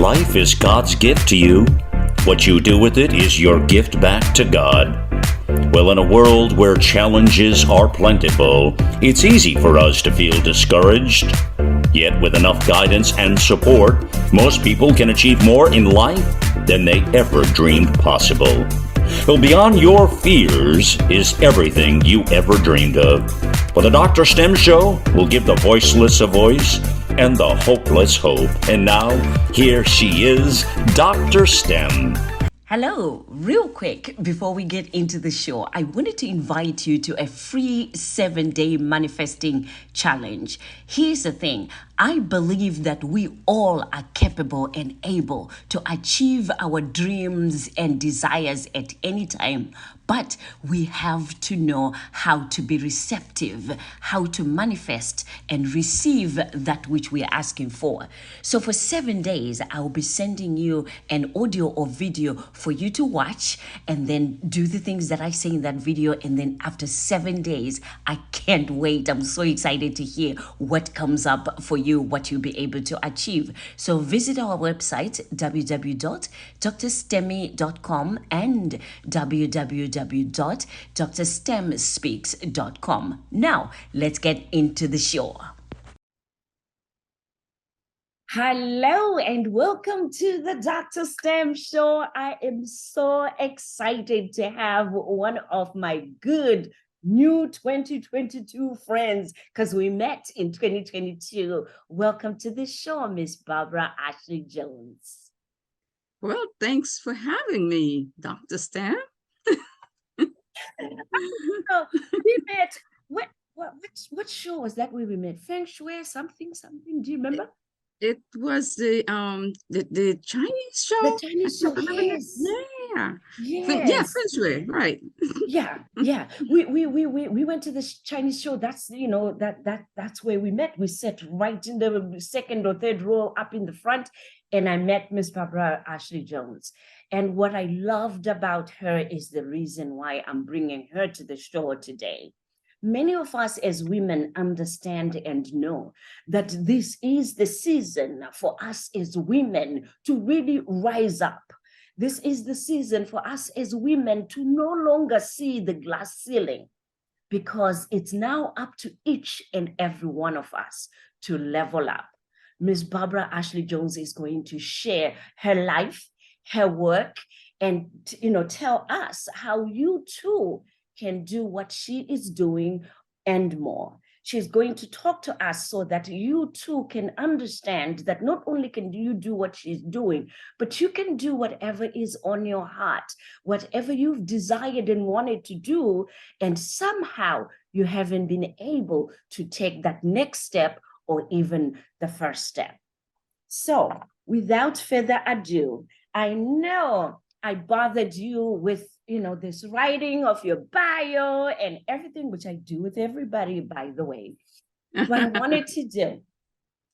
life is God's gift to you. What you do with it is your gift back to God. Well, in a world where challenges are plentiful, it's easy for us to feel discouraged. Yet with enough guidance and support, most people can achieve more in life than they ever dreamed possible. Well, beyond your fears is everything you ever dreamed of. For the DrStem Show, we'll give the voiceless a voice and the hopeless hope. And now, here she is, DrStem. Hello, real quick, before we get into the show, I wanted to invite you to a free 7-day manifesting challenge. Here's the thing. I believe that we all are capable and able to achieve our dreams and desires at any time. But we have to know how to be receptive, how to manifest and receive that which we are asking for. So for 7 days, I'll be sending you an audio or video for you to watch and then do the things that I say in that video. And then after 7 days, I can't wait. I'm so excited to hear what comes up for you, what you'll be able to achieve. So visit our website, www.drstemy.com and www.drstemspeaks.com. Now, let's get into the show. Hello and welcome to the DrStem Show. I am so excited to have one of my good new 2022 friends because we met in 2022. Welcome to the show, Miss Barbara Ashley Jones. Well, thanks for having me, DrStem. So we met. What show was that we met? Feng Shui, something. Do you remember? It was the Chinese show. The Chinese show. Yes. Yeah. Yes. Feng Shui, right? Yeah. We went to the Chinese show. That's that's where we met. We sat right in the second or third row up in the front, and I met Miss Barbara Ashley Jones. And what I loved about her is the reason why I'm bringing her to the show today. Many of us as women understand and know that this is the season for us as women to really rise up. This is the season for us as women to no longer see the glass ceiling, because it's now up to each and every one of us to level up. Miss Barbara Ashley Jones is going to share her life, her work, and tell us how you too can do what she is doing and more. She's going to talk to us so that you too can understand that not only can you do what she's doing, but you can do whatever is on your heart, whatever you've desired and wanted to do, and somehow you haven't been able to take that next step or even the first step. So without further ado, I know I bothered you with, this writing of your bio and everything, which I do with everybody, by the way. What I wanted to do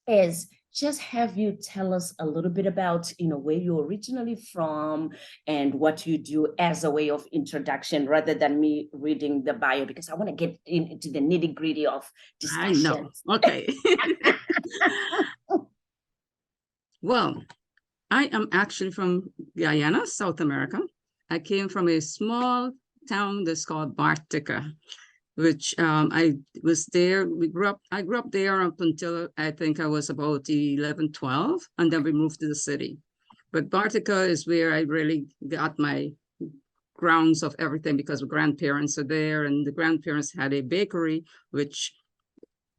is just have you tell us a little bit about, where you're originally from and what you do as a way of introduction, rather than me reading the bio, because I want to get into the nitty-gritty of discussion. I know. Okay. Well, I am actually from Guyana, South America. I came from a small town that's called Bartica, which I was there. I grew up there up until I think I was about 11, 12, and then we moved to the city. But Bartica is where I really got my grounds of everything, because the grandparents are there, and the grandparents had a bakery, which,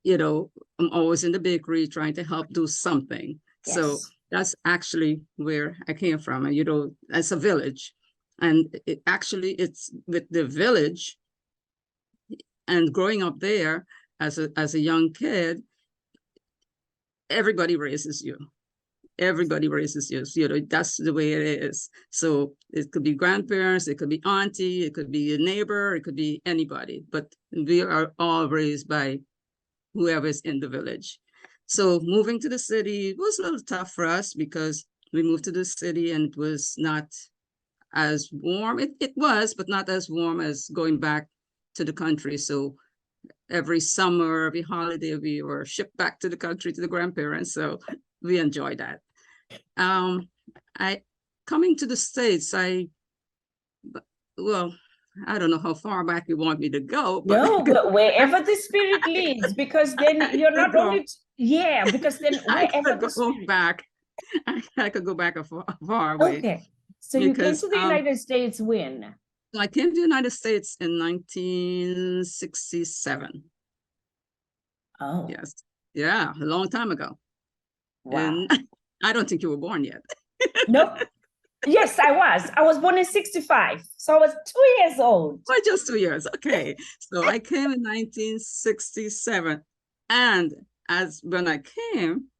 I'm always in the bakery trying to help do something. Yes. So that's actually where I came from, and as a village. And it's with the village and growing up there as a young kid, everybody raises you. Everybody raises you. That's the way it is. So it could be grandparents, it could be auntie, it could be a neighbor, it could be anybody. But we are all raised by whoever's in the village. So moving to the city was a little tough for us, because we moved to the city and it was not as warm. It was, but not as warm as going back to the country. So every summer, every holiday, we were shipped back to the country to the grandparents. So we enjoyed that. I coming to the States, well, I don't know how far back you want me to go, but No, but wherever the spirit leads, because then you're not only, because then I wherever could the go spirit. back. I could go back a far way Okay. So you came because to the United States when? I came to the United States in 1967. Oh, Yes. Yeah, a long time ago. wow. And I don't think you were born yet. Nope. Yes, I was. I was born in 65. So I was 2 years old. Well, just 2 years. Okay. So I came in 1967. And as when I came,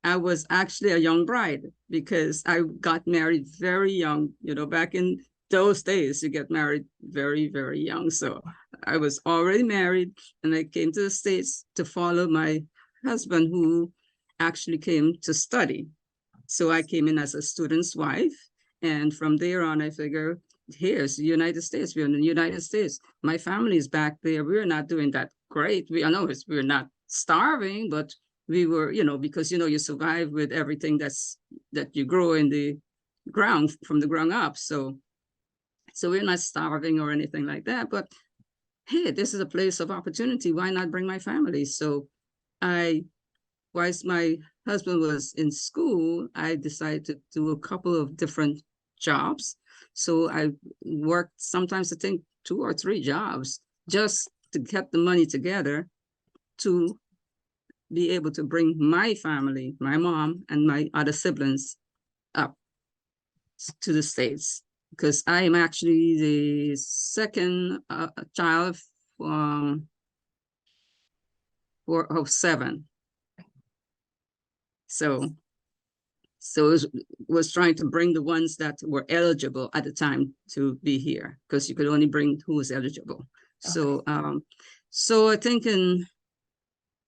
I was actually a young bride because I got married very young. You know, back in those days, you get married very, very young. So I was already married and I came to the States to follow my husband who actually came to study. So I came in as a student's wife. And from there on, I figure, here's the United States. We're in the United States. My family is back there. We're not doing that great. I know we're not starving, but we were, because, you survive with everything that you grow in the ground from the ground up. So we're not starving or anything like that. But hey, this is a place of opportunity. Why not bring my family? So whilst my husband was in school, I decided to do a couple of different jobs. So I worked sometimes, I think, 2 or 3 jobs just to get the money together to be able to bring my family, my mom and my other siblings up to the States. Because I am actually the second child of 7. So was trying to bring the ones that were eligible at the time to be here, because you could only bring who was eligible. Okay. So I think in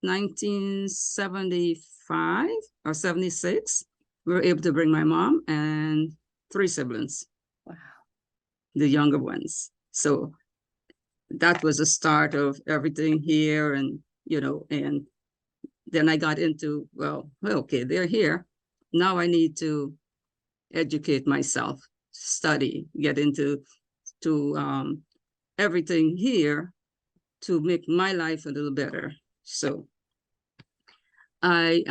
1975 or 76, we were able to bring my mom and 3 siblings. Wow. The younger ones. So that was the start of everything here. And, and then I got into, well, okay, they're here. Now I need to educate myself, study, get into everything here to make my life a little better. So I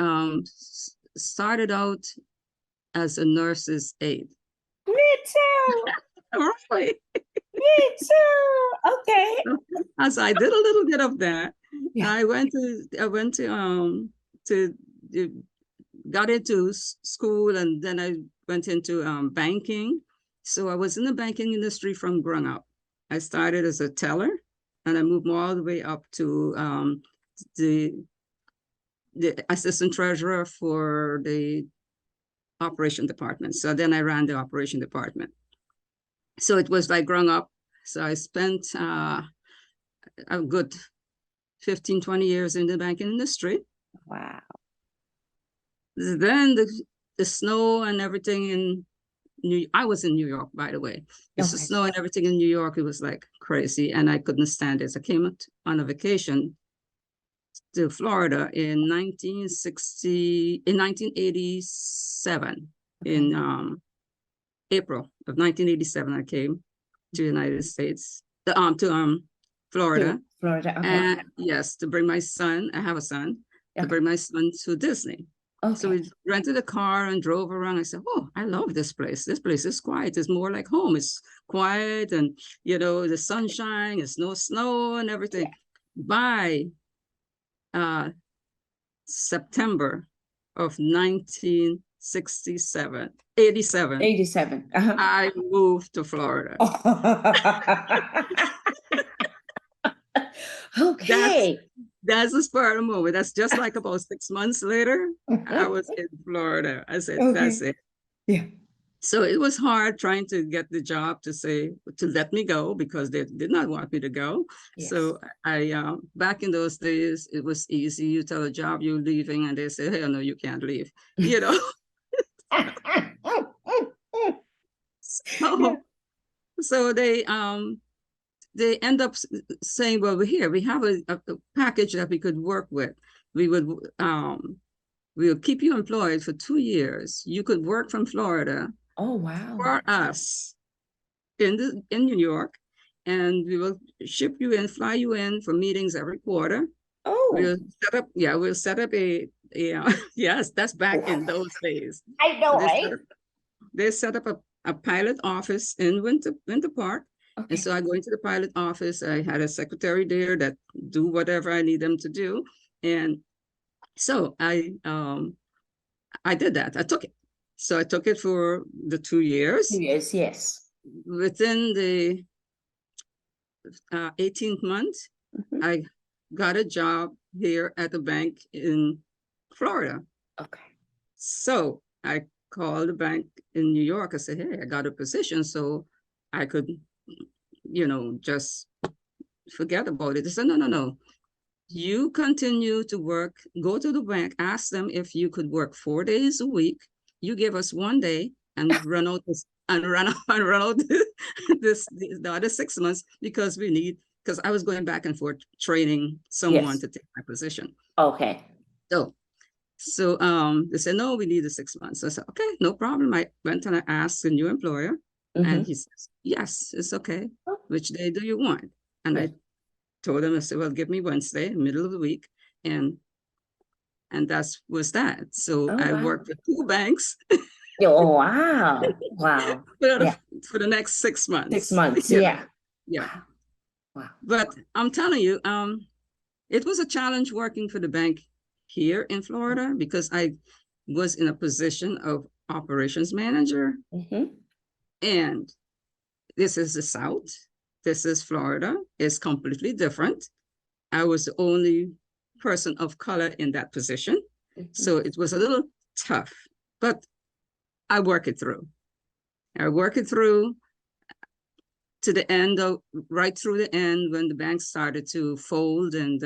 started out as a nurse's aide. Me too. Right. Me too. Okay. As I did a little bit of that, yeah. I got into school, and then I went into banking. So I was in the banking industry from growing up. I started as a teller, and I moved all the way up to the assistant treasurer for the operation department. So then I ran the operation department. So it was like growing up. So I spent a good 15, 20 years in the banking industry. Wow. Then the snow and everything I was in New York, by the way. The snow and everything in New York, it was like crazy, and I couldn't stand it. So I came on a vacation to Florida in 1987. Okay. In April of 1987, I came to the United States, to Florida. Florida, okay. And yes, to bring my son. I have a son. Okay. To bring my son to Disney. Okay. So we rented a car and drove around. I said, oh, I love this place. This place is quiet. It's more like home. It's quiet, and, the sunshine, it's no snow and everything. Yeah. By September of 1987, 87. 87. I moved to Florida. Okay. That's the spur of the moment. That's just like about 6 months later, I was in Florida. I said, that's it. Yeah. So it was hard trying to get the job to let me go, because they did not want me to go. Yes. So I, back in those days, it was easy. You tell a job you're leaving and they say, hey, no, you can't leave, So they end up saying, well, we have a package that we could work with. We would we'll keep you employed for 2 years. You could work from Florida Oh, wow. for us in New York, and we will ship you in, fly you in for meetings every quarter. Oh, We'll set up a yes, that's back in those days. I know, They right? set up a pilot office in Winter Park. Okay. And so I go into the pilot office. I had a secretary there that do whatever I need them to do. And so I did that. I took it. So I took it for the 2 years. 2 years, yes. Within the 18th month, Mhm. I got a job here at the bank in Florida. Okay. So I called the bank in New York. I said, hey, I got a position, so I could, just forget about it. They said, no. You continue to work, go to the bank, ask them if you could work 4 days a week. You give us 1 day and run out the other 6 months because I was going back and forth training someone Yes. to take my position. Okay. So they said, no, we need the 6 months. I said, okay, no problem. I went and I asked the new employer, and he says, yes, it's okay. Oh. Which day do you want? And Yes. I told him, I said, well, give me Wednesday, middle of the week. And that was that. So Oh, I wow. worked with 2 banks Oh, wow. Wow. Yeah. for the next 6 months. 6 months. You know? Yeah. Yeah. Wow. But I'm telling you, it was a challenge working for the bank here in Florida because I was in a position of operations manager. Mhm. And this is the South. This is Florida. It's completely different. I was the only person of color in that position. Mhm. So it was a little tough, but I work it through. I work it through to the end of, right through the end when the bank started to fold, and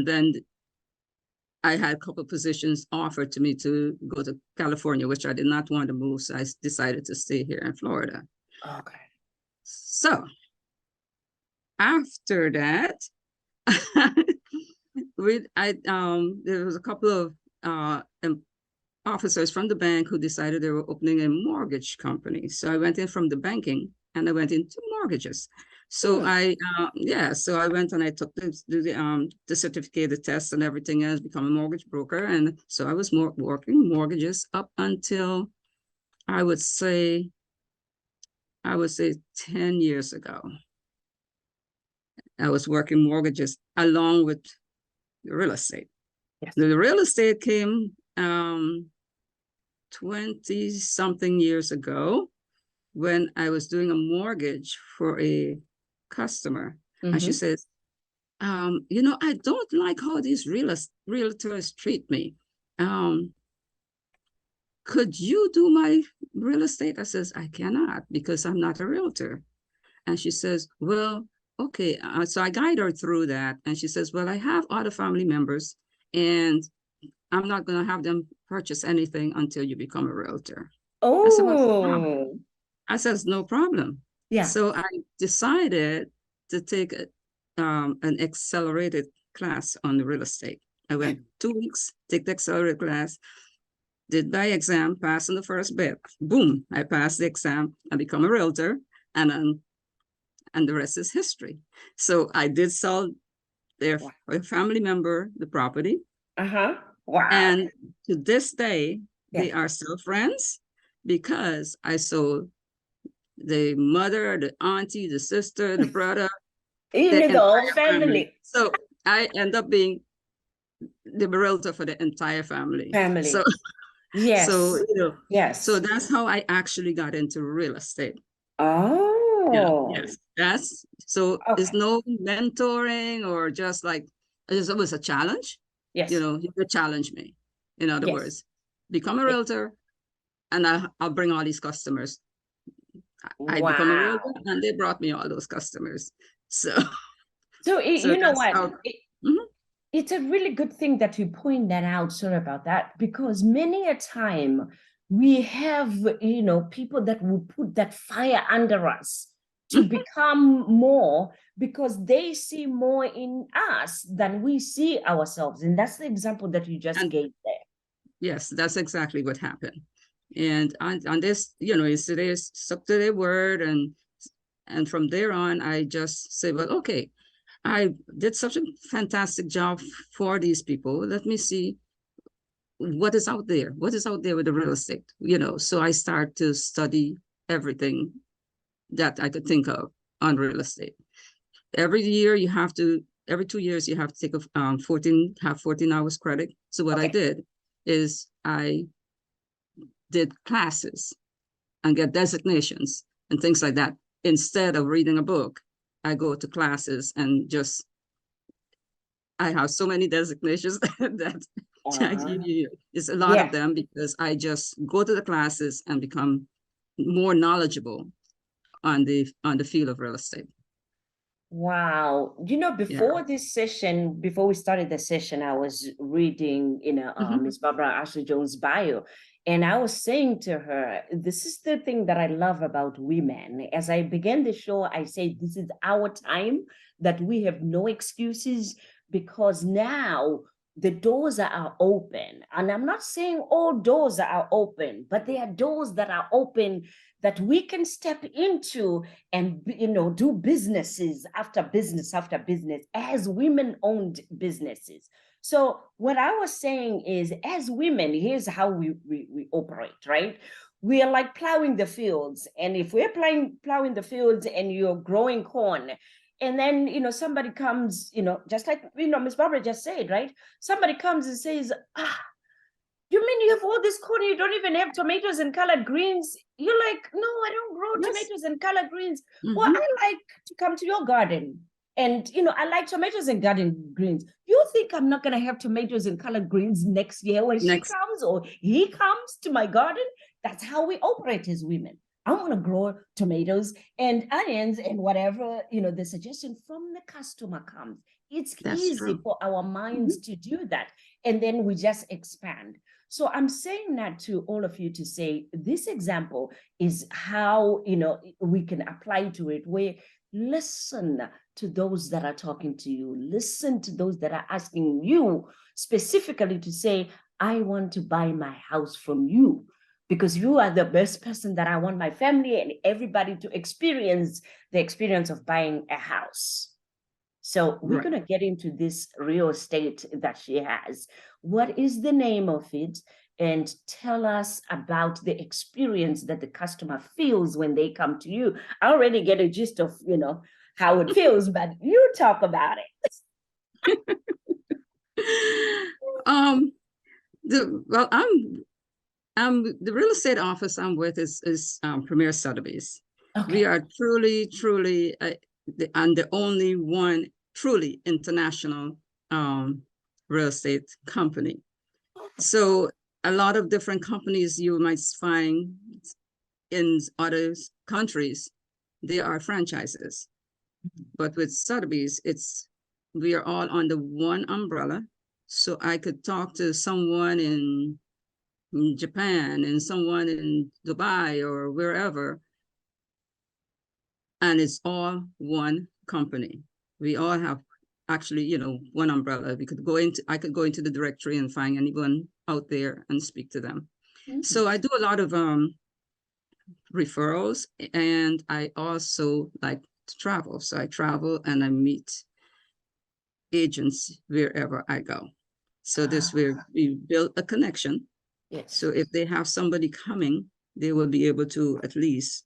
then I had a couple of positions offered to me to go to California, which I did not want to move. So I decided to stay here in Florida. Okay. So after that, there was a couple of officers from the bank who decided they were opening a mortgage company. So I went in from the banking and I went into mortgages. So I went and I took the certificated test and everything else, become a mortgage broker. And so I was working mortgages up until I would say 10 years ago. I was working mortgages along with the real estate. Yes. The real estate came 20-something years ago when I was doing a mortgage for a customer. And she says, I don't like how these realtors treat me. Could you do my real estate? I says, I cannot because I'm not a realtor. And she says, well, okay. So I guide her through that. And she says, well, I have other family members and I'm not going to have them purchase anything until you become a realtor. Oh. I said, well, I says, no problem. Yeah. So I decided to take an accelerated class on the real estate. I went 2 weeks, take the accelerated class, did my exam, passed on the first bit. Boom, I passed the exam. I become a realtor, and the rest is history. So I did sell their family member the property. Uh-huh. Wow. And to this day, Yeah. they are still friends because I sold the mother, the auntie, the sister, the brother, The whole family. So I end up being the realtor for the entire family. So yes. So yes. So that's how I actually got into real estate. Oh. Yes. That's so. Okay. It's no mentoring or just like it was a challenge. Yes. You could challenge me. In other Yes. words, become a realtor, and I'll bring all these customers. I become a realtor, and they brought me all those customers. So you know what? How, It's a really good thing that you point that out. Sorry about that, because many a time we have, people that will put that fire under us to become more, because they see more in us than we see ourselves. And that's the example that you just gave there. Yes, that's exactly what happened. And on this, it's stuck to their word. And from there on, I just say, well, okay, I did such a fantastic job for these people. Let me see what is out there. What is out there with the real estate? So I start to study everything that I could think of on real estate. Every 2 years, you have to take a 14 hours credit. So what I did is I did classes and get designations and things like that. Instead of reading a book, I go to classes and I have so many designations that it's a lot of them, because I just go to the classes and become more knowledgeable on the field of real estate. Wow. Before this session, before we started the session, I was reading, Miss Barbara Ashley Jones' bio. And I was saying to her, this is the thing that I love about women. As I began the show, I said, this is our time, that we have no excuses, because now the doors are open. And I'm not saying all doors are open, but there are doors that are open that we can step into and, do businesses after business after business as women-owned businesses. So what I was saying is, as women, here's how we operate, right? We are like plowing the fields. And if we're plowing the fields and you're growing corn, and then, somebody comes, just like, Miss Barbara just said, right? Somebody comes and says, you mean you have all this corn, you don't even have tomatoes and collard greens? You're like, no, I don't grow tomatoes and collard greens. Well, I like to come to your garden. And, I like tomatoes and garden greens. You think I'm not going to have tomatoes and collard greens next year when she comes or he comes to my garden? That's how we operate as women. I want to grow tomatoes and onions and whatever, the suggestion from the customer comes. It's easy for our minds to do that. And then we just expand. So I'm saying that to all of you to say, this example is how, we can apply to it, where listen to those that are talking to you. Listen to those that are asking you specifically to say, I want to buy my house from you, because you are the best person that I want my family and everybody to experience the experience of buying a house. So we're going to get into this real estate that she has. What is the name of it? And tell us about the experience that the customer feels when they come to you. I already get a gist of, how it feels, but you talk about it. The real estate office I'm with is Premier Sotheby's. Okay. We are truly the only one truly international real estate company. So a lot of different companies you might find in other countries, they are franchises. But with Sotheby's, we are all under one umbrella. So I could talk to someone in Japan and someone in Dubai or wherever, and it's all one company. We all have actually, one umbrella. I could go into the directory and find anyone out there and speak to them. So I do a lot of referrals, and I also like to travel. So I travel and I meet agents wherever I go. So this way we build a connection. Yes. So if they have somebody coming, they will be able to at least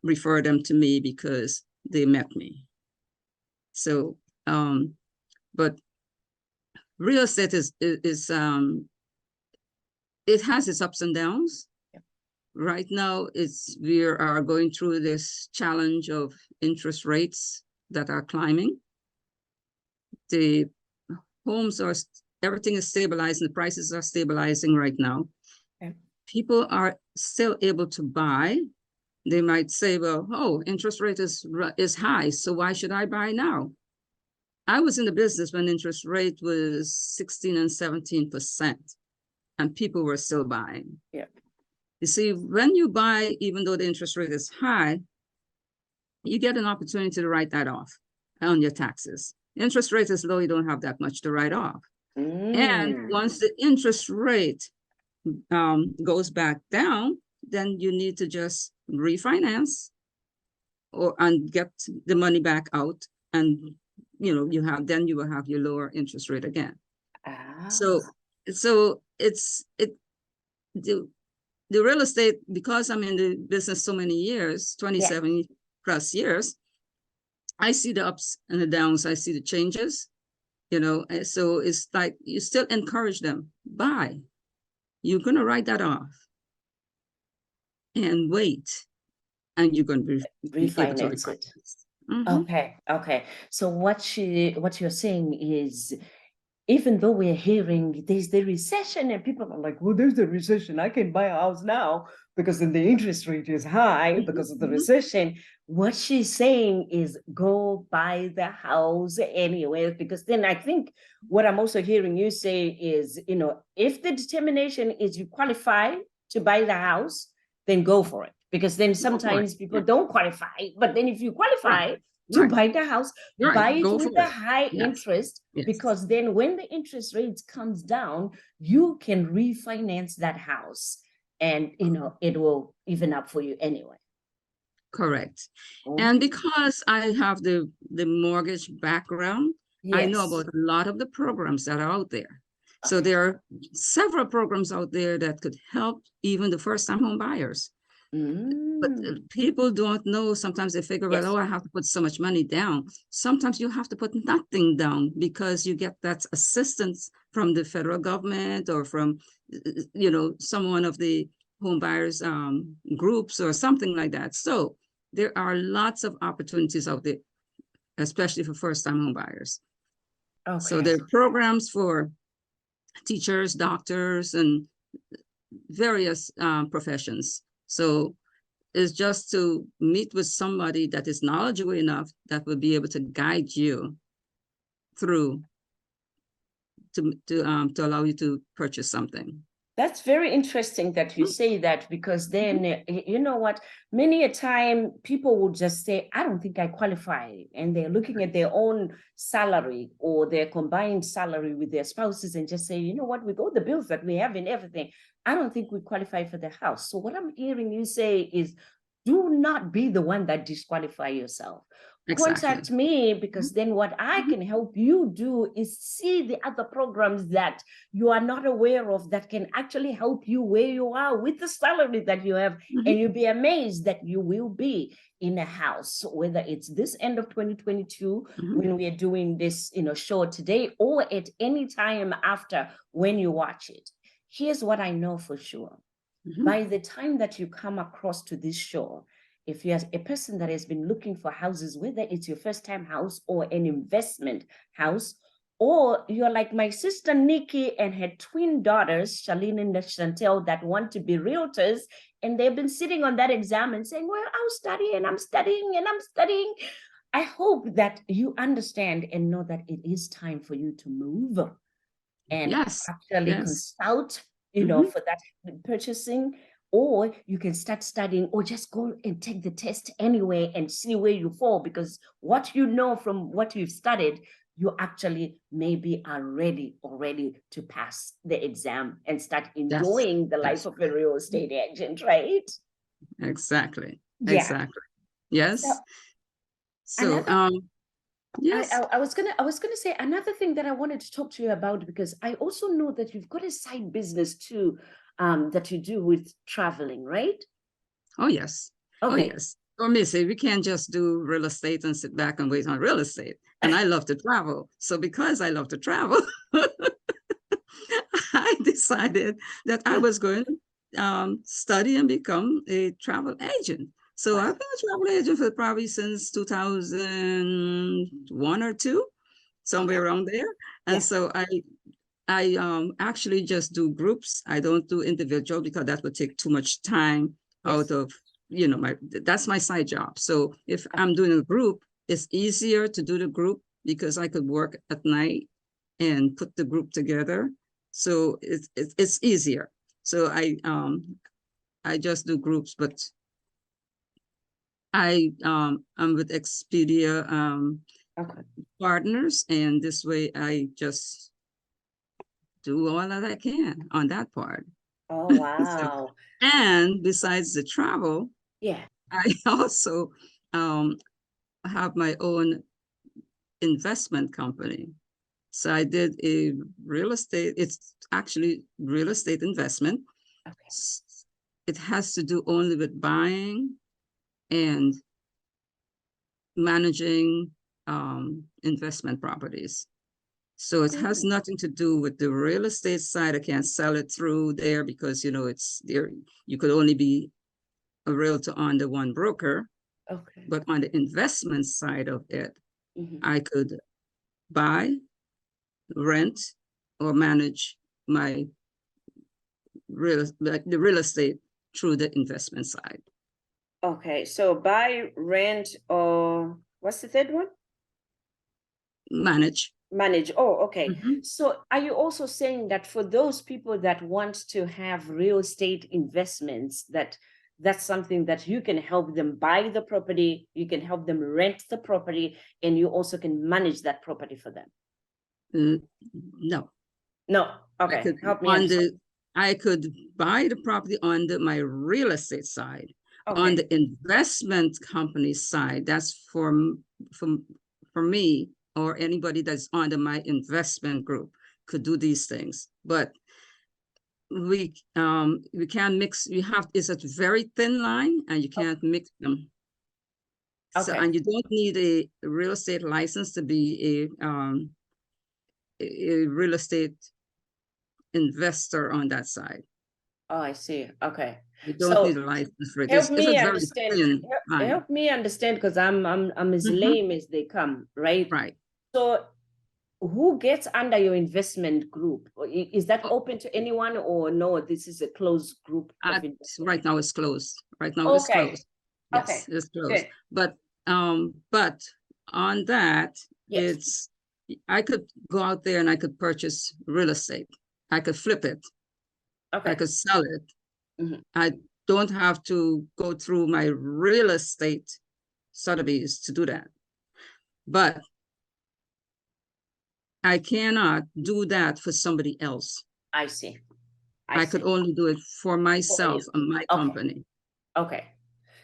refer them to me because they met me. So, but real estate is it has its ups and downs. Yeah. Right now, we are going through this challenge of interest rates that are climbing. The homes everything is stabilizing. The prices are stabilizing right now. Okay. People are still able to buy. They might say, well, interest rate is high, so why should I buy now? I was in the business when interest rate was 16 and 17%, and people were still buying. Yeah. You see, when you buy, even though the interest rate is high, you get an opportunity to write that off on your taxes. Interest rate is low, you don't have that much to write off. And once the interest rate goes back down, then you need to just refinance and get the money back out, and you will have your lower interest rate again. So the real estate, because I'm in the business so many years, 27 plus years, I see the ups and the downs, I see the changes, so it's like you still encourage them, buy. You're going to write that off and wait, and you're going to be able to refinance it. Okay. So what you're saying is, even though we're hearing there's the recession and people are like, well, there's the recession, I can buy a house now because then the interest rate is high because of the recession. What she's saying is go buy the house anyway, because then I think what I'm also hearing you say is, if the determination is you qualify to buy the house, then go for it. Because then sometimes people don't qualify, but then if you qualify to buy the house, buy it with a high interest, because then when the interest rates comes down, you can refinance that house and, it will even up for you anyway. Correct. And because I have the mortgage background, I know about a lot of the programs that are out there. So there are several programs out there that could help even the first-time home buyers. But people don't know. Sometimes they figure, well, I have to put so much money down. Sometimes you have to put nothing down because you get that assistance from the federal government or from, some one of the home buyers groups or something like that. So there are lots of opportunities out there, especially for first-time home buyers. So there are programs for teachers, doctors, and various professions. So it's just to meet with somebody that is knowledgeable enough that will be able to guide you through to allow you to purchase something. That's very interesting that you say that, because then, you know what, many a time people will just say, I don't think I qualify. And they're looking at their own salary or their combined salary with their spouses and just say, you know what, with all the bills that we have and everything, I don't think we qualify for the house. So what I'm hearing you say is, do not be the one that disqualify yourself. Contact me, because then what I can help you do is see the other programs that you are not aware of that can actually help you where you are with the salary that you have. And you'll be amazed that you will be in a house, whether it's this end of 2022 when we are doing this show today, or at any time after when you watch it. Here's what I know for sure. By the time that you come across to this show, if you're a person that has been looking for houses, whether it's your first time house or an investment house, or you're like my sister Nikki and her twin daughters, Charlene and Chantel, that want to be realtors, and they've been sitting on that exam and saying, well, I'll study and I'm studying and I'm studying. I hope that you understand and know that it is time for you to move and actually consult, for that purchasing. Or you can start studying, or just go and take the test anyway and see where you fall, because what you know from what you've studied, you actually maybe are ready already to pass the exam and start enjoying the life of a real estate agent, right? Exactly. Yeah. Exactly. Yes. So yes. I was gonna say another thing that I wanted to talk to you about, because I also know that you've got a side business too, that you do with traveling, right? Oh, yes. Okay. Oh, yes. For me, say we can't just do real estate and sit back and wait on real estate. And I love to travel. So because I love to travel, I decided that I was going to study and become a travel agent. So I've been a travel agent for probably since 2001 or 2, somewhere around there. And so I actually just do groups. I don't do individual because that would take too much time out of, that's my side job. So if I'm doing a group, it's easier to do the group because I could work at night and put the group together. So it's easier. So I just do groups, but I'm with Expedia Okay. partners, and this way I just do all that I can on that part. Oh, So, wow. and besides the travel, Yeah. I also have my own investment company. So I did a real estate, it's actually real estate investment. Okay. It has to do only with buying and managing investment properties. So it has Mm. nothing to do with the real estate side. I can't sell it through there because, you know, it's there. You could only be a realtor on the one broker, Okay. but on the investment side of it, Mhm. I could buy, rent, or manage my the real estate through the investment side. Okay. So buy, rent, or what's the third one? Manage. Manage. Oh, okay. Mhm. So are you also saying that for those people that want to have real estate investments, that's something that you can help them buy the property, you can help them rent the property, and you also can manage that property for them? No, No. I Okay. could Help me understand. I could buy the property on my real estate side. On Okay. the investment company side, that's for for me or anybody that's under my investment group could do these things. But we can't mix. You have it's a very thin line, and you Oh, can't mix them. So, okay. and you don't need a real estate license to be a real estate investor on that side. Oh, I see. Okay. You don't need So a license for it. help It's a me very understand. thin line. Help me understand because I'm as Mhm. lame as they come, right? Right. So who gets under your investment group? Is that Oh, open to anyone, or no, this is a closed group of investors? right now it's closed. Right now it's Okay. closed. Okay. Yes, it's closed. Good. But on that, Yes. I could go out there and I could purchase real estate. I could flip it. I Okay. could sell it. Mhm. I don't have to go through my real estate Sotheby's to do that. But I cannot do that for somebody else. I see. I I could see. only do it for For myself you. and my Okay. company. Okay.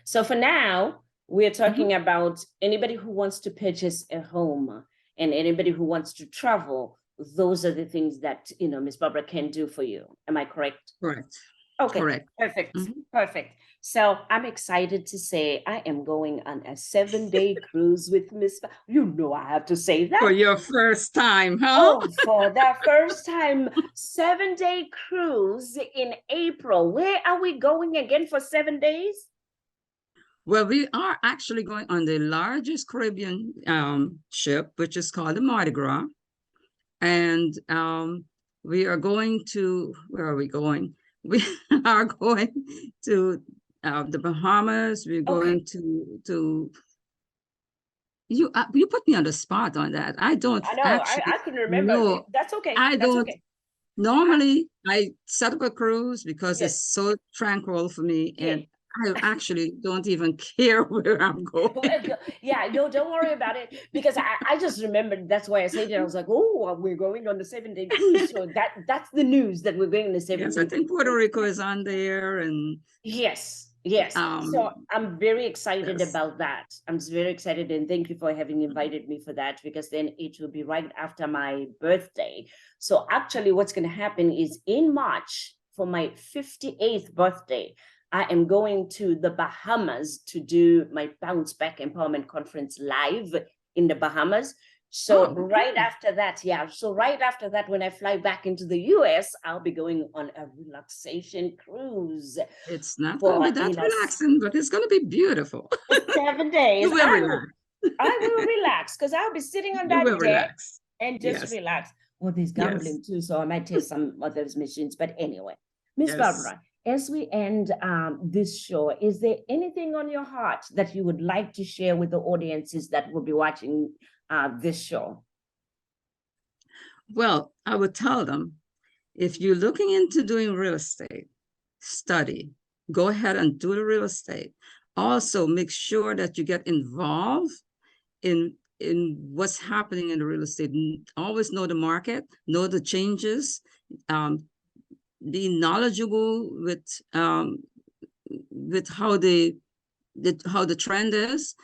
So for now, we're Mhm. talking about anybody who wants to purchase a home and anybody who wants to travel. Those are the things that, Miss Barbara can do for you. Am I correct? Correct. Okay, Correct. perfect, Mhm. perfect. So I'm excited to say I am going on a 7-day cruise with Miss. I have to say For that. your first time, huh? Oh, for the first time, 7-day cruise in April. Where are we going again for 7 days? Well, we are actually going on the largest Caribbean ship, which is called the Mardi Gras. And we are going to, where are we going? We are going to the Bahamas. We're Okay. going to you put me on the spot on that. I don't I know. I actually couldn't remember. know. That's okay. I That's don't okay. I, normally I set up a cruise because it's yes. so tranquil for me, Yeah. and I actually don't even care where I'm going. Yeah, no, don't worry about it because I just remembered. That's why I said it. I was like, oh, we're going on the 7-day cruise. So that's the news that we're going on the seven Yes, I day think Puerto Rico is on there, and Yes, yes. um, So I'm very excited yes, about that. I'm very excited and thank you for having invited me for that because then it will be right after my birthday. So actually what's going to happen is in March for my 58th birthday, I am going to the Bahamas to do my Bounce Back Empowerment Conference live in the Bahamas. So oh, right cool. after that, yeah. So right after that, when I fly back into the US, I'll be going on a relaxation cruise It's not going to for be that relaxing, but it's going to be beautiful. 7 days. You will relax. I will relax because I'll be sitting on You will that deck relax. and just Yes, relax. Well, there's yes, gambling too, so I might test some of those machines. But anyway, Miss yes. Barbara, as we end this show, is there anything on your heart that you would like to share with the audiences that will be watching this show? Well, I would tell them if you're looking into doing real estate, study, go ahead and do the real estate. Also, make sure that you get involved in what's happening in the real estate. Always know the market, know the changes, be knowledgeable with how the trend is.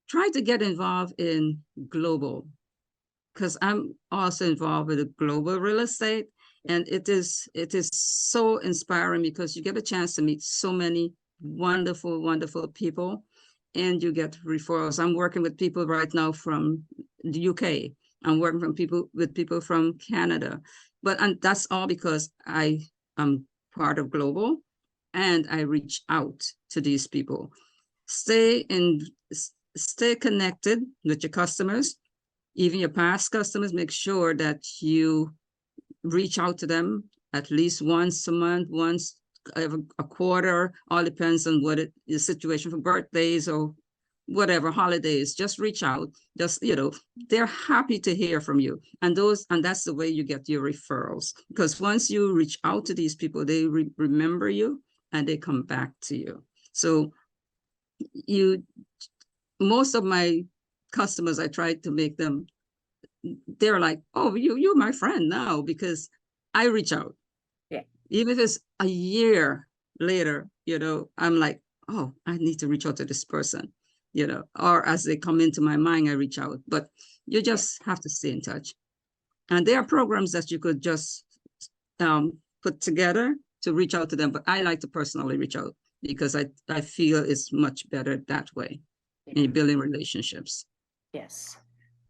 Try to get involved in global, because I'm also involved with the global real estate, and it is so inspiring because you get a chance to meet so many wonderful people, and you get referrals. I'm working with people right now from the UK. I'm working with people from Canada, and that's all because I am part of global, and I reach out to these people. Stay connected with your customers, even your past customers. Make sure that you reach out to them at least once a month, once a quarter, all depends on what the situation for birthdays or whatever holidays. Just reach out. Just, they're happy to hear from you. And that's the way you get your referrals. Because once you reach out to these people, they remember you and they come back to you. So most of my customers, I try to make them, they're like, oh, you're my friend now, because I reach out. Yeah. Even if it's a year later, I'm like, oh, I need to reach out to this person, or as they come into my mind, I reach out. But you just have to stay in touch. And there are programs that you could just put together to reach out to them. But I like to personally reach out because I feel it's much better that way in building relationships. Yes.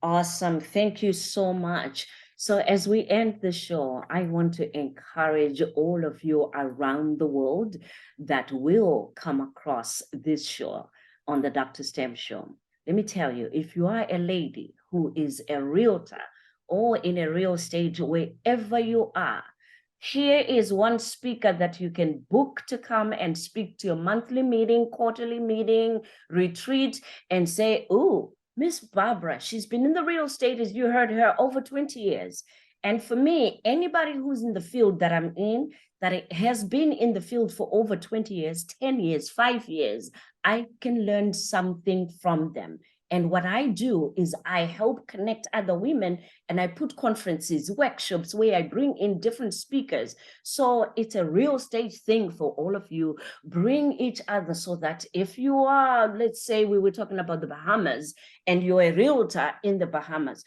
Awesome. Thank you so much. So as we end the show, I want to encourage all of you around the world that will come across this show on the DrStem show. Let me tell you, if you are a lady who is a realtor or in a real estate, wherever you are, here is one speaker that you can book to come and speak to your monthly meeting, quarterly meeting, retreat, and say, oh, Miss Barbara, she's been in the real estate, as you heard her, over 20 years. And for me, anybody who's in the field that I'm in, that has been in the field for over 20 years, 10 years, 5 years, I can learn something from them. And what I do is I help connect other women, and I put conferences, workshops where I bring in different speakers. So it's a real estate thing for all of you. Bring each other so that if you are, let's say we were talking about the Bahamas and you're a realtor in the Bahamas,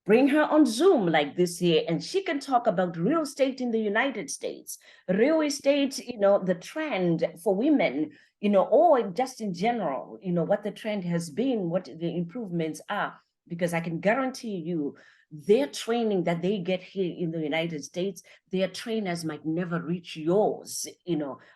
bring her on Zoom like this here, and she can talk about real estate in the United States, real estate, the trend for women, or just in general, what the trend has been, what the improvements are, because I can guarantee you their training that they get here in the United States, their trainers might never reach yours,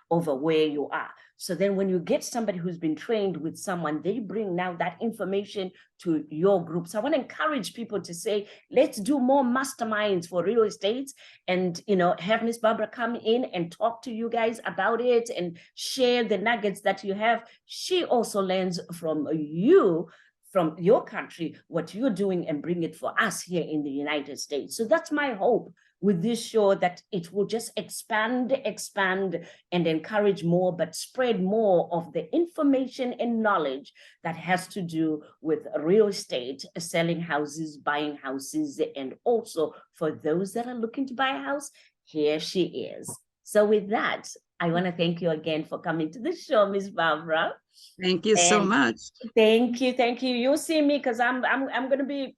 over where you are. So then when you get somebody who's been trained with someone, they bring now that information to your group. So I want to encourage people to say, let's do more masterminds for real estate and, have Miss Barbara come in and talk to you guys about it and share the nuggets that you have. She also learns from you, from your country, what you're doing, and bring it for us here in the United States. So that's my hope with this show, that it will just expand and encourage more, but spread more of the information and knowledge that has to do with real estate, selling houses, buying houses, and also for those that are looking to buy a house, here she is. So with that, I want to thank you again for coming to the show, Miss Barbara. Thank you so much. Thank you. You'll see me, because I'm going to be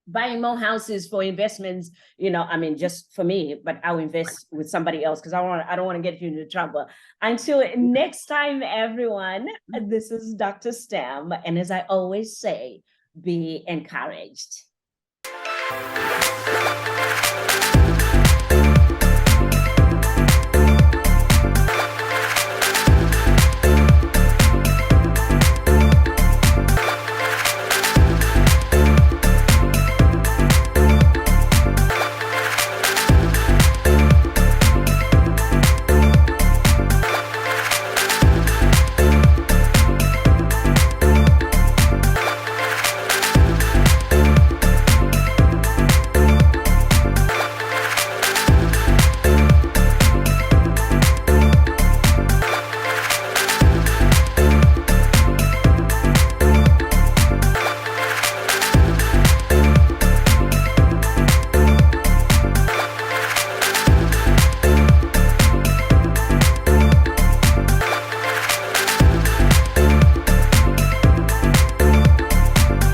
buying more houses for investments, just for me, but I'll invest with somebody else because I don't want to get you into trouble. Until next time, everyone, this is DrStem. And as I always say, be encouraged.